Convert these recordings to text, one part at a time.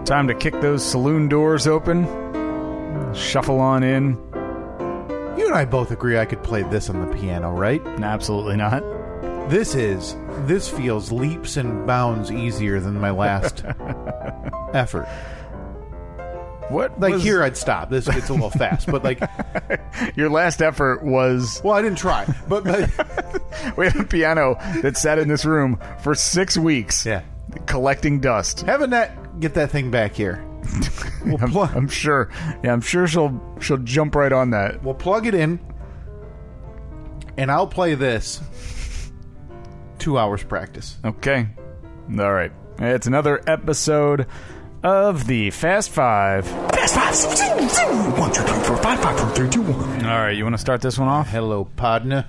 Time to kick those saloon doors open. Shuffle on in. You and I both agree I could play this on the piano, right? Absolutely not. This feels leaps and bounds easier than my last effort. What? Like, here I'd stop. This gets a little fast, but like... Your last effort was... Well, I didn't try, but... We had a piano that sat in this room for 6 weeks. Yeah. Collecting dust. Have Annette get that thing back here. I'm sure. Yeah, I'm sure she'll jump right on that. We'll plug it in, and I'll play this. 2 hours practice. Okay. All right. It's another episode of the Fast Five. Fast Five. 1, 2, 3, 4, 5, 5, 4, 3, 2, 1. All right. You want to start this one off? Hello, partner.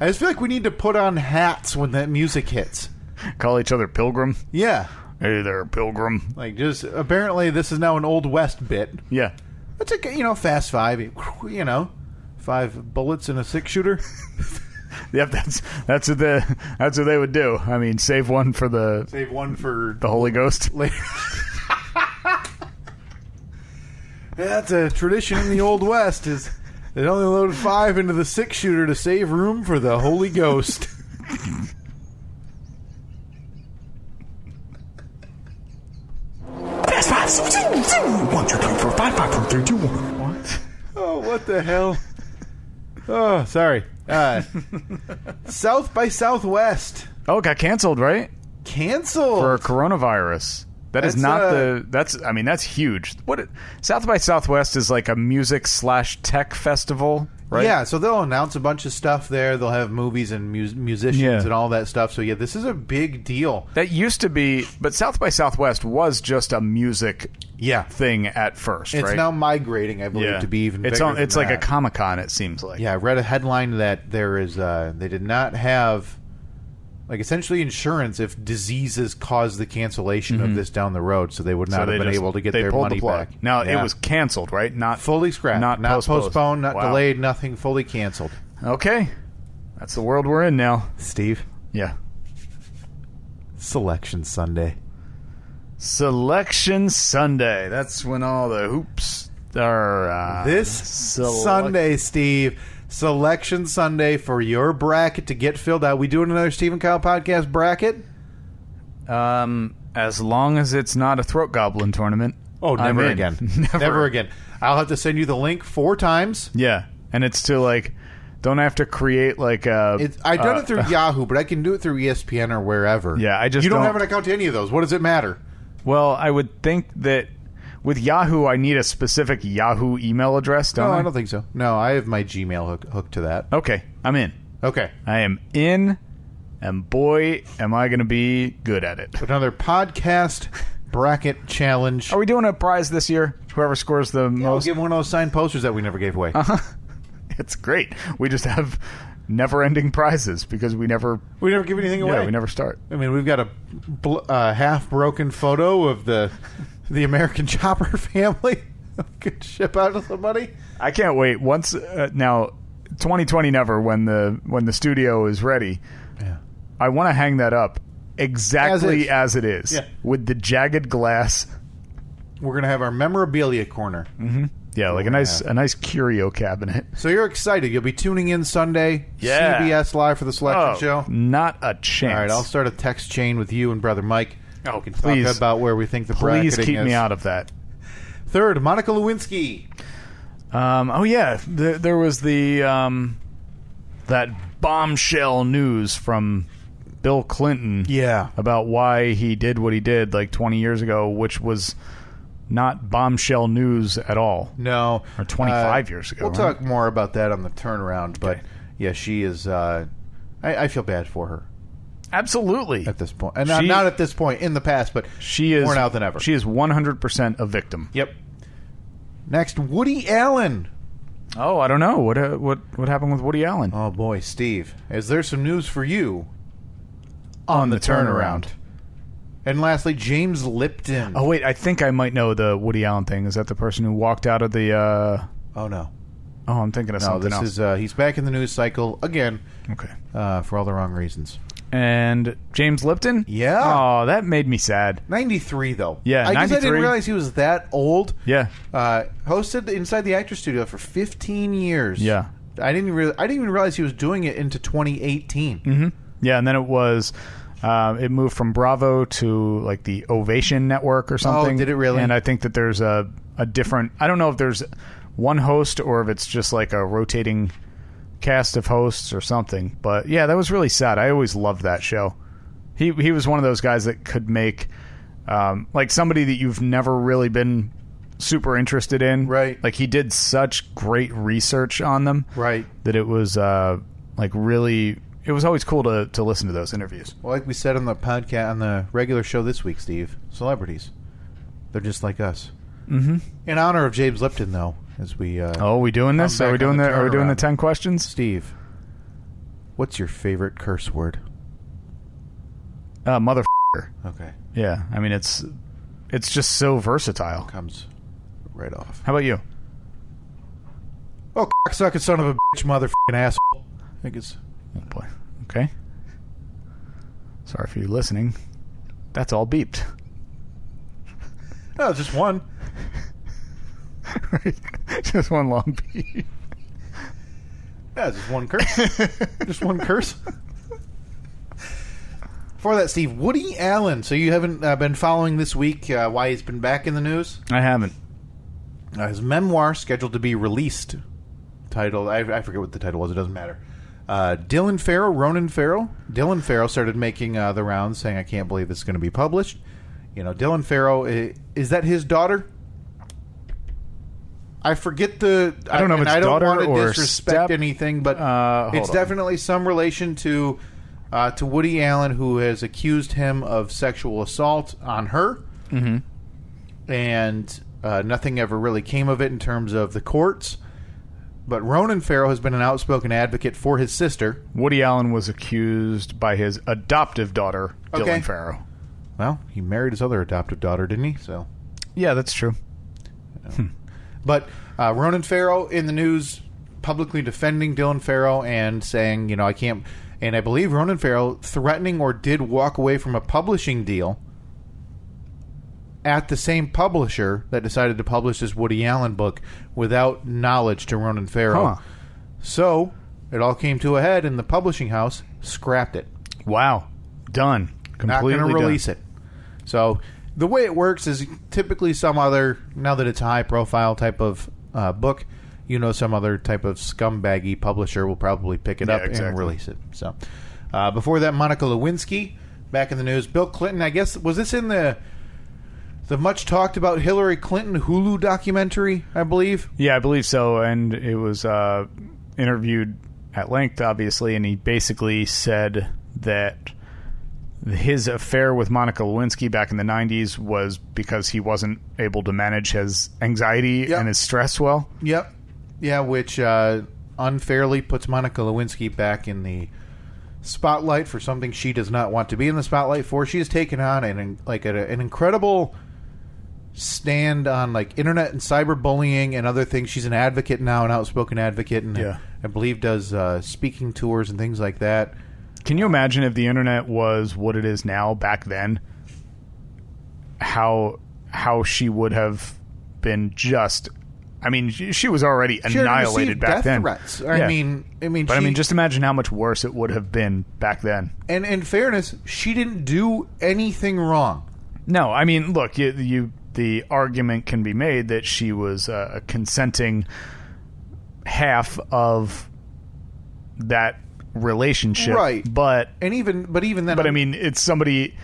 I just feel like we need to put on hats when that music hits. Call each other Pilgrim. Yeah. Hey there, Pilgrim. Like, just apparently this is now an Old West bit. Yeah. It's a Fast Five. 5 bullets in a 6-shooter. Yep, that's what they would do. I mean, save one for the Holy Ghost. That's a tradition in the Old West. Is they only load 5 into the 6-shooter to save room for the Holy Ghost. Fast Five. 1, 2, 3, 4, 5, 5, 4, 3, 2, 1. What? Oh, what the hell? Oh, sorry. South by Southwest. Oh, it got canceled, right? Canceled for coronavirus. That's huge. South by Southwest is like a music/tech festival, right? Yeah, so they'll announce a bunch of stuff there. They'll have movies and musicians and all that stuff. So yeah, this is a big deal. That used to be, but South by Southwest was just a music thing at first, It's right? now migrating, I believe, to be even bigger. It's like a Comic-Con, it seems like. Yeah, I read a headline that there is they did not have essentially insurance if diseases caused the cancellation of this down the road, so they would not have been able to get their money back. Now, it was canceled, right? Not fully scrapped, not postponed, not delayed, nothing, fully canceled. Okay. That's the world we're in now. Steve? Yeah. Selection Sunday. Selection Sunday. That's when all the hoops are... this Sunday, Steve... Selection Sunday for your bracket to get filled out. We doing another Steve and Kyle podcast bracket? As long as it's not a throat goblin tournament. Oh, never again. Never again. I'll have to send you the link 4 times. Yeah, and it's to don't have to create like a... I've done it through Yahoo, but I can do it through ESPN or wherever. Yeah, You don't have an account to any of those. What does it matter? Well, I would think that with Yahoo, I need a specific Yahoo email address, don't I? I don't think so. No, I have my Gmail hooked to that. Okay, I'm in. Okay. I am in, and boy, am I going to be good at it. Another podcast bracket challenge. Are we doing a prize this year? Whoever scores the most? We'll give one of those signed posters that we never gave away. It's great. We just have never-ending prizes because we never give anything away. Yeah, we never start. I mean, we've got a half-broken photo of the American Chopper family. Could ship out to somebody. I can't wait. Once now, 2020 never. When the studio is ready, I want to hang that up exactly as it is, with the jagged glass. We're gonna have our memorabilia corner. Mm-hmm. Yeah, like a nice curio cabinet. So you're excited. You'll be tuning in Sunday. Yeah. CBS Live for the selection show. Not a chance. All right, I'll start a text chain with you and Brother Mike. Oh, we can please. talk about where we think the bracketing is. Please keep me out of that. Third, Monica Lewinsky. There was the that bombshell news from Bill Clinton. Yeah. About why he did what he did 20 years ago, which was not bombshell news at all. No. Or 25 years ago. We'll talk more about that on the turnaround, but yeah, she is I feel bad for her. Absolutely. At this point. And not at this point, in the past, but she is more now than ever. She is 100% a victim. Yep. Next, Woody Allen. Oh, I don't know. What happened with Woody Allen? Oh, boy, Steve. Is there some news for you on the turnaround? And lastly, James Lipton. Oh, wait. I think I might know the Woody Allen thing. Is that the person who walked out of the... Oh, no. Oh, I'm thinking of something else. He's back in the news cycle again. Okay. For all the wrong reasons. And James Lipton? Yeah. Oh, that made me sad. 93, though. Yeah, I 93. guess I didn't realize he was that old. Yeah. Hosted Inside the Actors Studio for 15 years. Yeah. I didn't even realize he was doing it into 2018. Mm-hmm. Yeah, and then it was... it moved from Bravo to like the Ovation Network or something. Oh, did it really? And I think that there's a different... I don't know if there's one host or if it's just like a rotating cast of hosts or something. But yeah, that was really sad. I always loved that show. He was one of those guys that could make like somebody that you've never really been super interested in. Right. Like he did such great research on them. Right. That it was like really... It was always cool to listen to those interviews. Well, like we said on the podcast, on the regular show this week, Steve, celebrities. They're just like us. Mm-hmm. In honor of James Lipton, though, as we... are we doing this? Are we doing the 10 questions? Steve, what's your favorite curse word? Motherfucker. Okay. Yeah, I mean, it's just so versatile. Comes right off. How about you? Oh, cocksucker son of a bitch, motherfucking asshole. I think it's... Oh, boy. Okay. Sorry for you listening. That's all beeped. No, just one. Right. Just one long beep. Yeah, just one curse. Just one curse. Before that, Steve, Woody Allen. So you haven't been following this week why he's been back in the news? I haven't. His memoir scheduled to be released. Titled, I forget what the title was. It doesn't matter. Ronan Farrow. Dylan Farrow started making the rounds, saying, "I can't believe this is going to be published." You know, Dylan Farrow, is that his daughter? I forget the... I don't know if it's daughter or I don't want to disrespect anything, but it's definitely some relation to Woody Allen, who has accused him of sexual assault on her. Mm-hmm. And nothing ever really came of it in terms of the courts. But Ronan Farrow has been an outspoken advocate for his sister. Woody Allen was accused by his adoptive daughter, Dylan Farrow. Well, he married his other adoptive daughter, didn't he? So, yeah, that's true. But Ronan Farrow in the news publicly defending Dylan Farrow and saying, I can't... And I believe Ronan Farrow threatening or did walk away from a publishing deal at the same publisher that decided to publish this Woody Allen book without knowledge to Ronan Farrow. Huh. So, it all came to a head and the publishing house scrapped it. Wow. Done. Completely not going to release it. So, the way it works is typically some other, now that it's a high-profile type of book, some other type of scumbaggy publisher will probably pick it up and release it. So, before that, Monica Lewinsky, back in the news. Bill Clinton, I guess, was this in the much talked about Hillary Clinton Hulu documentary, I believe? Yeah, I believe so. And it was interviewed at length, obviously, and he basically said that his affair with Monica Lewinsky back in the 90s was because he wasn't able to manage his anxiety and his stress well. Yep. Yeah, which unfairly puts Monica Lewinsky back in the spotlight for something she does not want to be in the spotlight for. She has taken on an incredible stand on internet and cyberbullying and other things. She's an advocate now, an outspoken advocate, and I believe does speaking tours and things like that. Can you imagine if the internet was what it is now back then? How she would have been just... I mean, she was already annihilated back then. Threats. Just imagine how much worse it would have been back then. And in fairness, she didn't do anything wrong. No, I mean, look, the argument can be made that she was a consenting half of that relationship, right? But even then, I mean, it's somebody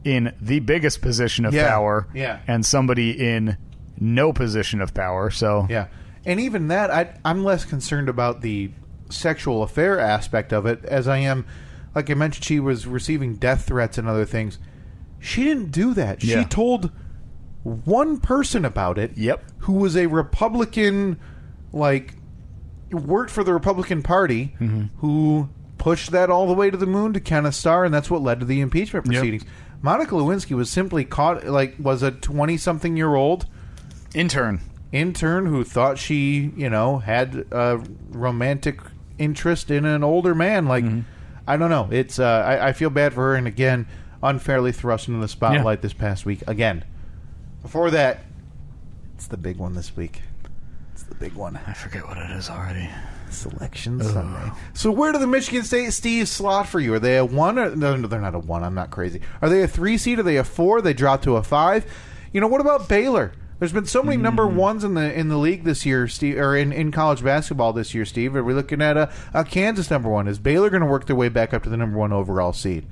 in the biggest position of power, and somebody in no position of power. So and even that, I'm less concerned about the sexual affair aspect of it, as I am, like I mentioned, she was receiving death threats and other things. She didn't do that. She told one person about it. Yep. Who was a Republican, worked for the Republican Party, who pushed that all the way to the moon to kind of star, and that's what led to the impeachment proceedings. Yep. Monica Lewinsky was simply caught, was a 20-something-year-old intern who thought she, had a romantic interest in an older man. I don't know. It's I feel bad for her, and again, unfairly thrust into the spotlight this past week. Again, before that, it's the big one this week. It's the big one. I forget what it is already. Selection Sunday. So where do the Michigan State Steves slot for you? Are they a 1? No, they're not a 1. I'm not crazy. Are they a 3 seed? Are they a 4? They drop to a 5? What about Baylor? There's been so many number ones in the league this year, Steve, or in college basketball this year, Steve. Are we looking at a Kansas number 1? Is Baylor going to work their way back up to the number 1 overall seed?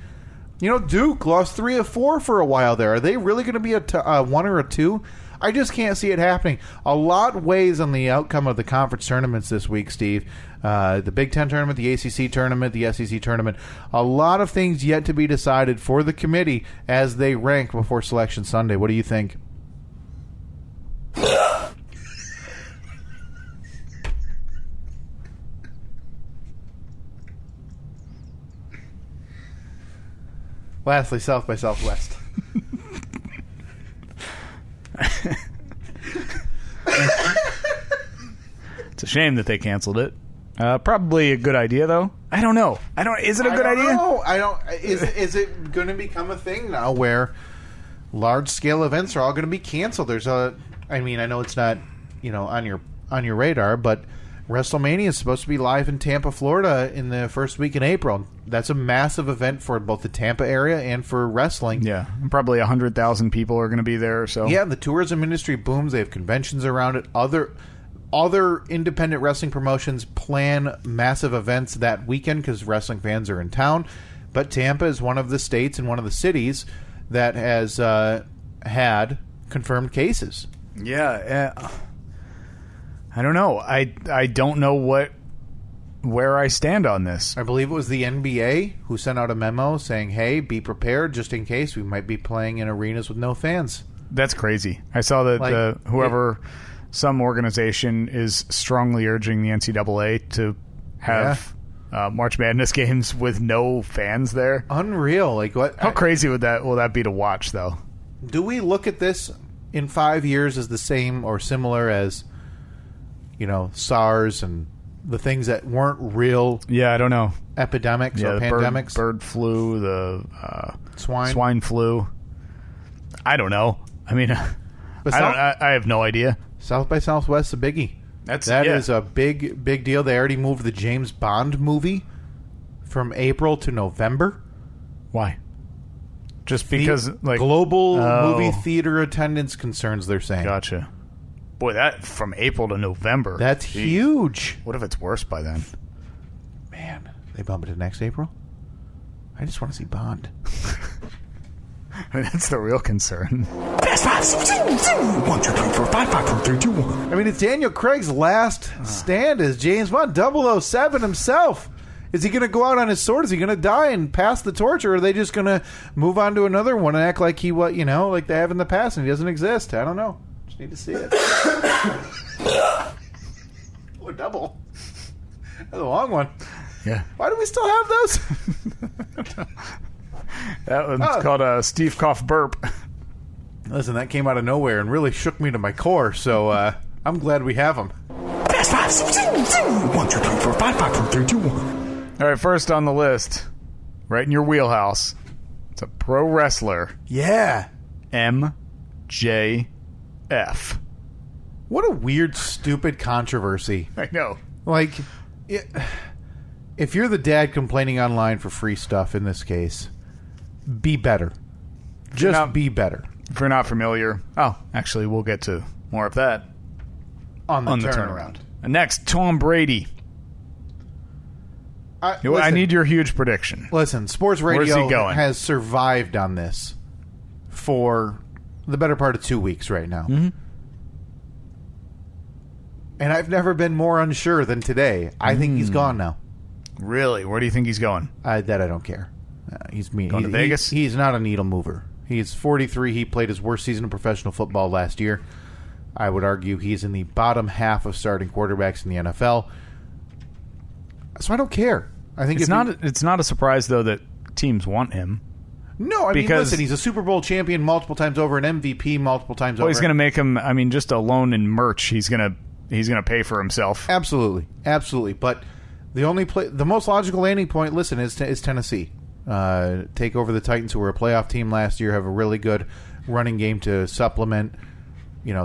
Duke lost 3 of 4 for a while there. Are they really going to be a 1 or a 2? I just can't see it happening. A lot weighs on the outcome of the conference tournaments this week, Steve. The Big Ten tournament, the ACC tournament, the SEC tournament. A lot of things yet to be decided for the committee as they rank before Selection Sunday. What do you think? Lastly, South by Southwest. It's a shame that they canceled it. Probably a good idea, though. I don't know. Is it a good idea? No, I don't. Is it going to become a thing now where large scale events are all going to be canceled? I know it's not on your radar, but WrestleMania is supposed to be live in Tampa, Florida in the first week in April. That's a massive event for both the Tampa area and for wrestling. Yeah, probably 100,000 people are going to be there. So yeah, the tourism industry booms. They have conventions around it. Other independent wrestling promotions plan massive events that weekend because wrestling fans are in town. But Tampa is one of the states and one of the cities that has had confirmed cases. Yeah, I don't know. I don't know where I stand on this. I believe it was the NBA who sent out a memo saying, hey, be prepared just in case we might be playing in arenas with no fans. That's crazy. I saw that some organization is strongly urging the NCAA to have March Madness games with no fans there. Unreal. Like what? How crazy will that be to watch, though? Do we look at this in 5 years as the same or similar as SARS and the things that weren't real? Yeah, I don't know. Epidemics or pandemics? Bird flu, the swine flu. I don't know. I mean, I have no idea. South by Southwest is a biggie. That is a big deal. They already moved the James Bond movie from April to November. Why? Just because global movie theater attendance concerns, they're saying. Gotcha. Boy, that from April to November. That's huge. What if it's worse by then? Man, they bump it to next April? I just want to see Bond. That's the real concern. Fast 5, 1, 2, 3, 4, 5, 5, 4, 3, 2, 1. I mean, it's Daniel Craig's last stand as James Bond, 007 himself. Is he going to go out on his sword? Is he going to die and pass the torch, or are they just going to move on to another one and act like like they have in the past and he doesn't exist? I don't know. Just need to see it. Oh, double. That's a long one. Yeah. Why do we still have those? That one's called Steve Cough Burp. Listen, that came out of nowhere and really shook me to my core, so I'm glad we have them. Fast 5, 1, 2, 3, 4, 5, 5, 4, 3, 2, 1. All right, first on the list, right in your wheelhouse, it's a pro wrestler. Yeah. MJF. What a weird, stupid controversy. I know. Like, if you're the dad complaining online for free stuff in this case, be better. Just be better. If you're not familiar, actually, we'll get to more of that on the turnaround. And next, Tom Brady. I need your huge prediction. Listen, sports radio has survived on this for the better part of 2 weeks right now. Mm-hmm. And I've never been more unsure than today. I think he's gone now. Really? Where do you think he's going? That I don't care. He's me. Going to Vegas? He's not a needle mover. He's 43. He played his worst season of professional football last year. I would argue he's in the bottom half of starting quarterbacks in the NFL. So I don't care. I think it's not a surprise though that teams want him. No, I mean, listen, he's a Super Bowl champion multiple times over, an MVP multiple times over. He's going to make him. I mean, just alone in merch, he's going to pay for himself. Absolutely. But The most logical landing point, listen, is Tennessee. Take over the Titans, who were a playoff team last year, have a really good running game to supplement,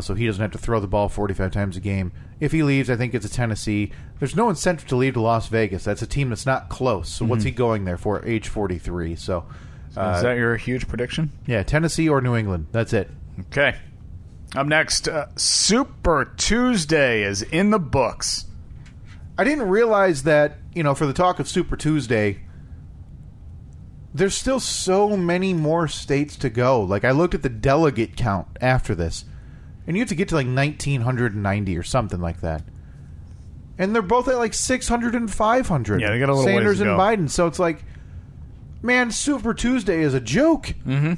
so he doesn't have to throw the ball 45 times a game. If he leaves, I think it's a Tennessee. There's no incentive to leave to Las Vegas. That's a team that's not close. So what's he going there for, age 43? So is that your huge prediction? Yeah, Tennessee or New England. That's it. Okay. Up next, Super Tuesday is in the books. I didn't realize that, for the talk of Super Tuesday, there's still so many more states to go. Like, I looked at the delegate count after this, and you have to get to like 1,990 or something like that. And they're both at like 600 and 500. Yeah, they got a little Sanders ways to and go. Biden. So it's like, man, Super Tuesday is a joke. Mm-hmm.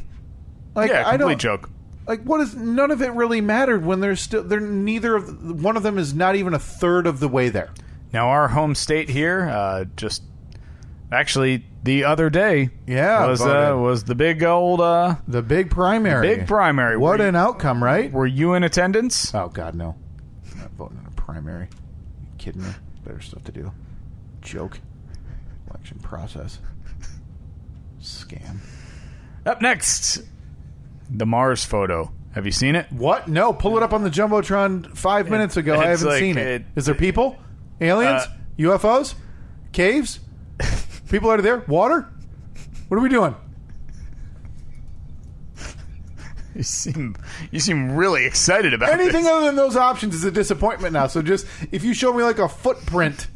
Like, yeah, complete joke. Like, none of it really mattered when neither of one of them is not even a third of the way there. Now, our home state here, actually the other day, was the big old the big primary. Big primary. What an outcome, right? Were you in attendance? Oh God, no! I'm not voting in a primary. Are you kidding me? Better stuff to do. Joke. Election process. Scam. Up next, the Mars photo. Have you seen it? What? No. Pull it up on the Jumbotron 5 minutes ago. I haven't seen it. Is there people? Aliens? UFOs? Caves? People out of there? Water? What are we doing? You seem really excited about anything this. other than those options is a disappointment now. So just if you show me like a footprint,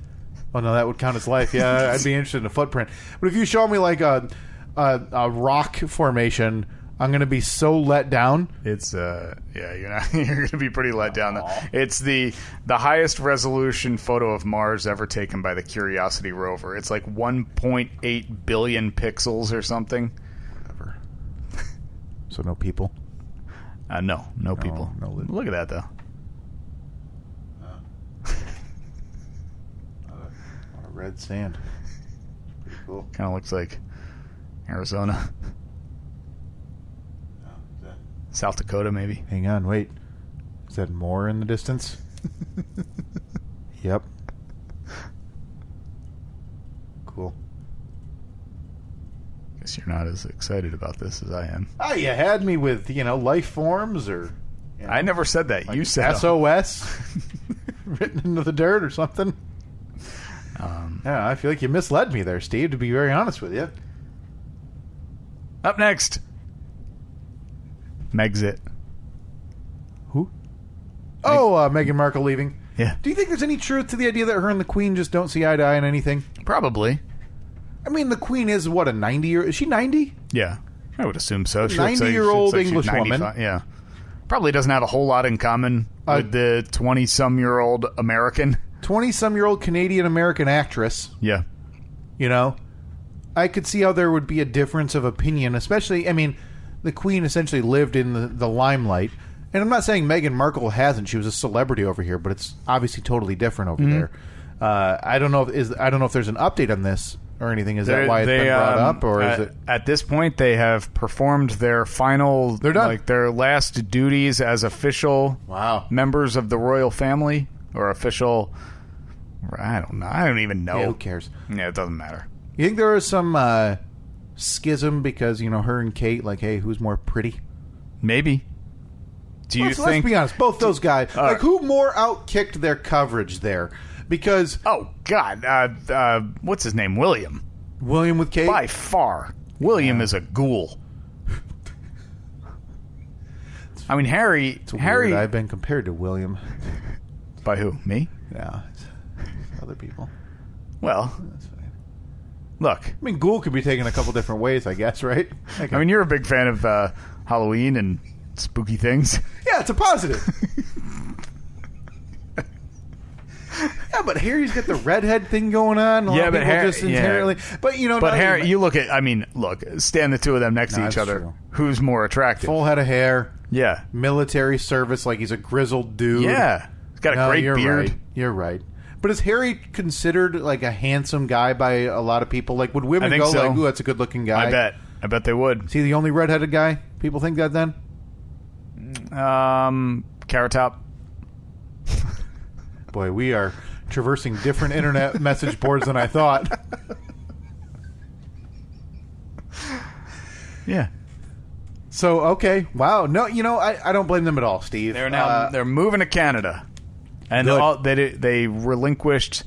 oh no, that would count as life. Yeah, I'd be interested in a footprint. But if you show me like a rock formation, I'm going to be so let down. It's you're going to be pretty let down. It's the highest resolution photo of Mars ever taken by the Curiosity rover. It's like 1.8 billion pixels or something. Whatever. So no people. No people. No Look at that though. A lot of red sand. Pretty cool. Kind of looks like Arizona. South Dakota, maybe. Hang on, wait. Is that more in the distance? Yep. Cool. Guess you're not as excited about this as I am. Oh, you had me with, life forms or... I never said that. Like you said SOS written into the dirt or something. Yeah, I feel like you misled me there, Steve, to be very honest with you. Up next, Megxit. Who? Oh, Meghan Markle leaving. Yeah. Do you think there's any truth to the idea that her and the Queen just don't see eye to eye on anything? Probably. I mean, the Queen is, what, a 90-year... Is she 90? Yeah, I would assume so. 90-year-old English woman. Yeah. Probably doesn't have a whole lot in common with the 20-some-year-old American. 20-some-year-old Canadian-American actress. Yeah. I could see how there would be a difference of opinion, especially, I mean, the Queen essentially lived in the limelight. And I'm not saying Meghan Markle hasn't. She was a celebrity over here, but it's obviously totally different over there. I don't know if there's an update on this or anything. Is that why it's been brought up, or is it? At this point, they have performed their final. They're done. Like their last duties as official members of the royal family, or official. I don't know. I don't even know. Yeah, who cares? Yeah, it doesn't matter. You think there was some schism because her and Kate, like, hey, who's more pretty? Maybe. Do you think? Let's be honest. Both those guys, who more outkicked their coverage there? Because what's his name? William with Kate? By far. William is a ghoul. I mean, Harry... Weird. I've been compared to William. By who? Me? Yeah. Other people. Well... That's fine. Look. I mean, ghoul could be taken a couple different ways, I guess, right? I mean, you're a big fan of Halloween and spooky things. Yeah, it's a positive. Yeah, but Harry's got the redhead thing going on. Yeah, but Harry just inherently. But Harry, you look at. I mean, look, stand the two of them next to each other. True. Who's more attractive? Full head of hair. Yeah. Military service, like he's a grizzled dude. Yeah, he's got a great beard. Right. You're right. But is Harry considered like a handsome guy by a lot of people? Like, would women go like, "Ooh, that's a good-looking guy"? I bet they would. Is he the only redheaded guy? People think that then? Carrot Top. Boy, we are traversing different internet message boards than I thought. Yeah. So, okay. Wow. No, I don't blame them at all, Steve. They're moving to Canada. And they relinquished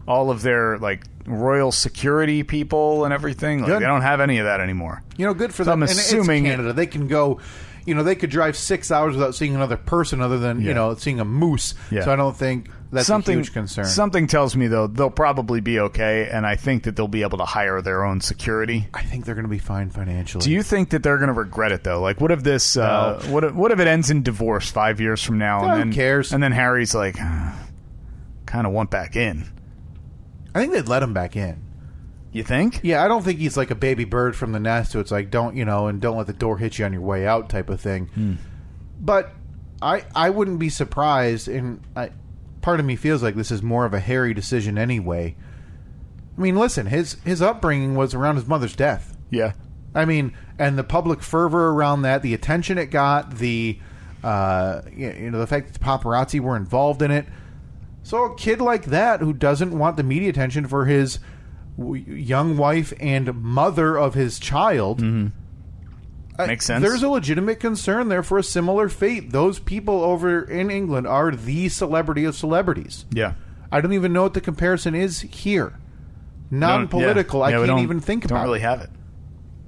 all of their, royal security people and everything. They don't have any of that anymore. Good for them. I'm assuming it's Canada. They can go... they could drive 6 hours without seeing another person other than, seeing a moose. Yeah. So I don't think that's a huge concern. Something tells me, though, they'll probably be okay, and I think that they'll be able to hire their own security. I think they're going to be fine financially. Do you think that they're going to regret it, though? What if this... No. What if it ends in divorce 5 years from now? Who cares? And then Harry's like, kind of want back in. I think they'd let him back in. You think? Yeah, I don't think he's like a baby bird from the nest who it's like, don't let the door hit you on your way out type of thing. But I wouldn't be surprised, and part of me feels like this is more of a Harry decision anyway. I mean, listen, his upbringing was around his mother's death. Yeah. I mean, and the public fervor around that, the attention it got, the the fact that the paparazzi were involved in it. So a kid like that who doesn't want the media attention for his young wife and mother of his child, makes sense. There's a legitimate concern there for a similar fate. Those people over in England are the celebrity of celebrities. Yeah. I don't even know what the comparison is here. Non-political. I can't even think about it. Don't really have it.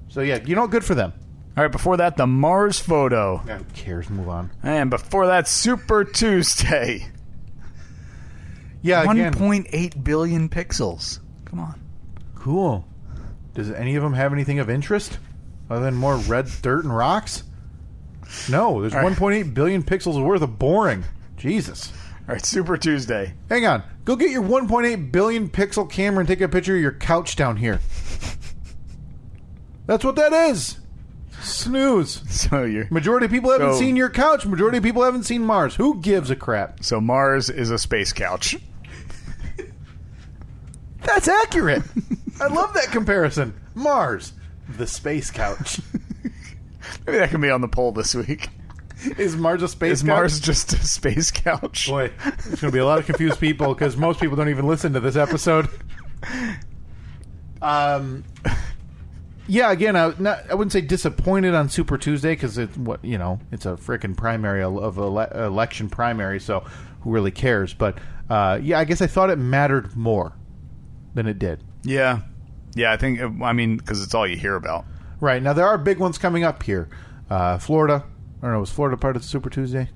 So yeah, good for them. All right, before that, the Mars photo. Who cares? Move on. And before that, Super Tuesday. Yeah, 1.8 billion pixels. Come on. Cool. Does any of them have anything of interest other than more red dirt and rocks? No, there's 1.8 billion pixels worth of boring. Jesus. All right, Super Tuesday. Hang on. Go get your 1.8 billion pixel camera and take a picture of your couch down here. That's what that is. Snooze. Majority of people haven't seen your couch. Majority of people haven't seen Mars. Who gives a crap? So Mars is a space couch. That's accurate. I love that comparison. Mars, the space couch. Maybe that can be on the poll this week. Is Mars a space couch? Is Mars just a space couch? Boy, there's going to be a lot of confused people because most people don't even listen to this episode. Yeah, again, I wouldn't say disappointed on Super Tuesday because it's a frickin' primary of election primary, so who really cares? But I guess I thought it mattered more than it did. Yeah, I think because it's all you hear about. Right now, there are big ones coming up here. Florida. I don't know. Was Florida part of the Super Tuesday?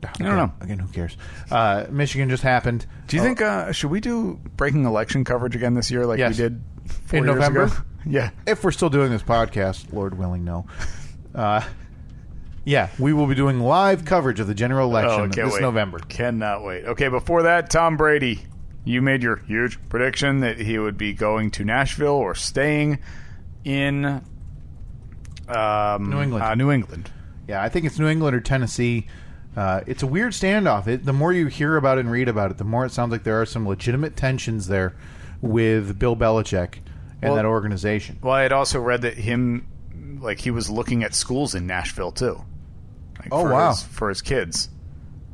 I don't know. Again, who cares? Michigan just happened. Do you think should we do breaking election coverage again this year, like we did 4 in years November? Ago? Yeah. If we're still doing this podcast, Lord willing, no. We will be doing live coverage of the general election this November. Cannot wait. Okay, before that, Tom Brady. You made your huge prediction that he would be going to Nashville or staying in New England. New England. Yeah, I think it's New England or Tennessee. It's a weird standoff. The more you hear about it and read about it, the more it sounds like there are some legitimate tensions there with Bill Belichick and that organization. Well, I had also read that he was looking at schools in Nashville too. For his kids.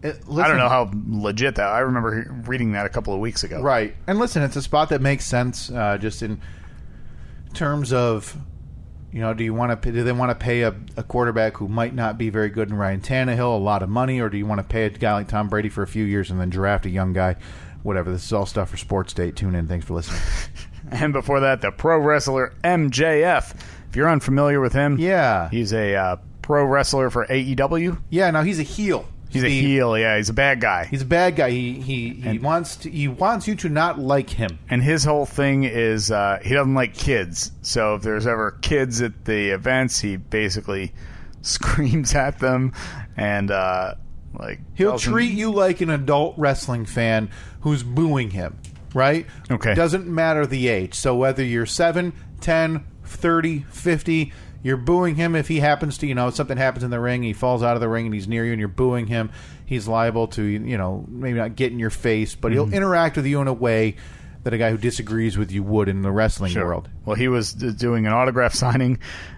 I don't know how legit that. I remember reading that a couple of weeks ago. Right, and listen, it's a spot that makes sense just in terms of. Do they want to pay a quarterback who might not be very good in Ryan Tannehill a lot of money, or do you want to pay a guy like Tom Brady for a few years and then draft a young guy? Whatever. This is all stuff for Sports Day. Tune in. Thanks for listening. And before that, the pro wrestler MJF. If you're unfamiliar with him, he's a pro wrestler for AEW. Yeah, no, he's a heel. He's a heel, yeah. He's a bad guy. He's a bad guy. He wants you to not like him. And his whole thing is he doesn't like kids. So if there's ever kids at the events, he basically screams at them and he'll treat you like an adult wrestling fan who's booing him, right? Okay. Doesn't matter the age. So whether you're 7, 10, 30, 50, you're booing him if he happens to, something happens in the ring, he falls out of the ring and he's near you and you're booing him. He's liable to, maybe not get in your face, but he'll interact with you in a way that a guy who disagrees with you would in the wrestling world. Well, he was doing an autograph signing,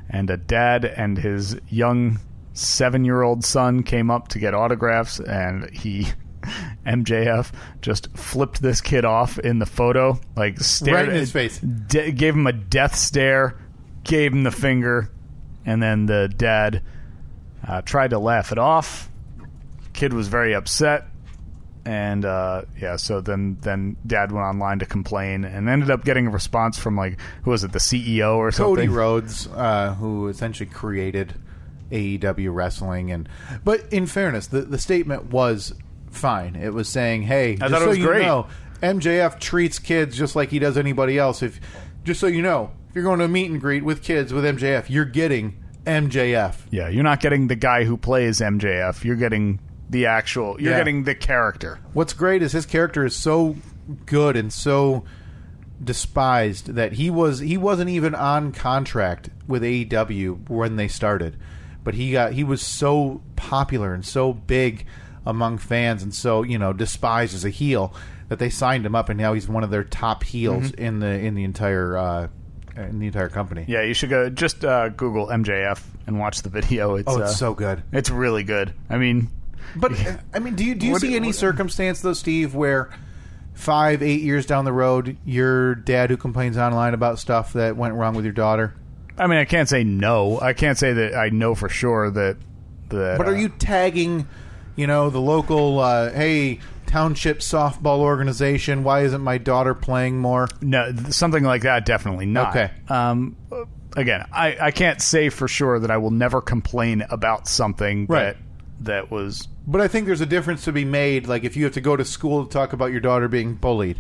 and a dad and his young 7-year-old son came up to get autographs, and he MJF just flipped this kid off in the photo, like stared right in his face, gave him a death stare, gave him the finger, and then the dad tried to laugh it off. Kid was very upset, and so then dad went online to complain and ended up getting a response from, like, who was it, the CEO or something? Cody Rhodes, who essentially created AEW wrestling. But in fairness, the statement was fine. It was saying, hey, I thought it was great. Know, MJF treats kids just like he does anybody else. Just so you know, if you're going to a meet and greet with kids with MJF, you're getting MJF. Yeah, you're not getting the guy who plays MJF. You're getting the actual... You're getting the character. What's great is his character is so good and so despised that he wasn't even on contract with AEW when they started. But he was so popular and so big among fans and so, despised as a heel that they signed him up, and now he's one of their top heels in the entire company. Yeah, you should go just Google MJF and watch the video. It's so good. It's really good. I mean, do you see any circumstance though, Steve, where 5-8 years down the road, your dad who complains online about stuff that went wrong with your daughter? I mean, I can't say no. I can't say that I know for sure that. But are you tagging, the local, hey, township softball organization, why isn't my daughter playing more? No, something like that, definitely not. Okay. Again, I can't say for sure that I will never complain about something that was... But I think there's a difference to be made, like if you have to go to school to talk about your daughter being bullied.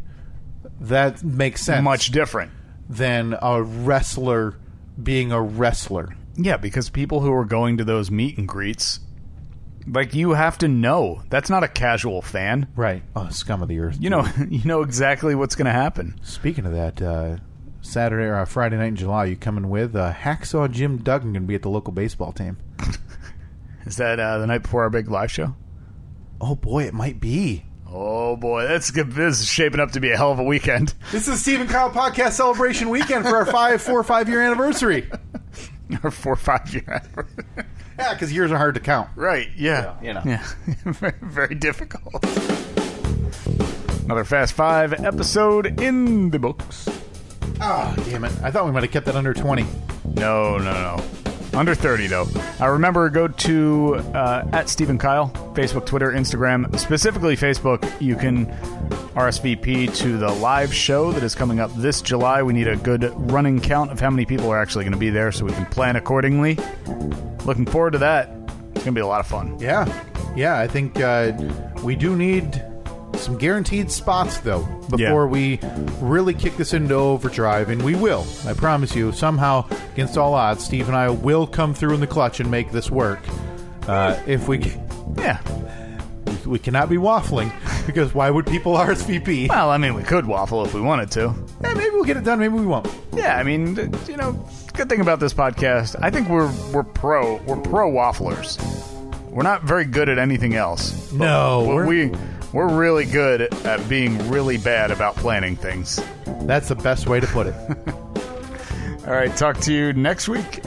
That makes sense. Much different. Than a wrestler being a wrestler. Yeah, because people who are going to those meet and greets, like, you have to know. That's not a casual fan. Right. Oh, scum of the earth. You know exactly what's going to happen. Speaking of that, Saturday or Friday night in July, you coming with? Hacksaw Jim Duggan going to be at the local baseball team. Is that the night before our big live show? Oh, boy, it might be. Oh, boy, that's good. This is shaping up to be a hell of a weekend. This is Steve and Kyle Podcast Celebration Weekend for our 4 or 5 year anniversary. Our 4 or 5 year anniversary. Yeah, because years are hard to count. Right, yeah. Yeah. Very, very difficult. Another Fast 5 episode in the books. Oh, damn it. I thought we might have kept that under 20. No. Under 30, though. Remember, go to at Steve & Kyle, Facebook, Twitter, Instagram. Specifically Facebook, you can RSVP to the live show that is coming up this July. We need a good running count of how many people are actually going to be there so we can plan accordingly. Looking forward to that. It's going to be a lot of fun. Yeah, I think we do need some guaranteed spots, though, before we really kick this into overdrive, and we will. I promise you, somehow, against all odds, Steve and I will come through in the clutch and make this work. If we... Yeah. We cannot be waffling, because why would people RSVP? Well, I mean, we could waffle if we wanted to. Yeah, maybe we'll get it done, maybe we won't. Yeah, I mean, good thing about this podcast, I think we're pro wafflers. We're not very good at anything else. No, we're really good at being really bad about planning things. That's the best way to put it. All right, talk to you next week.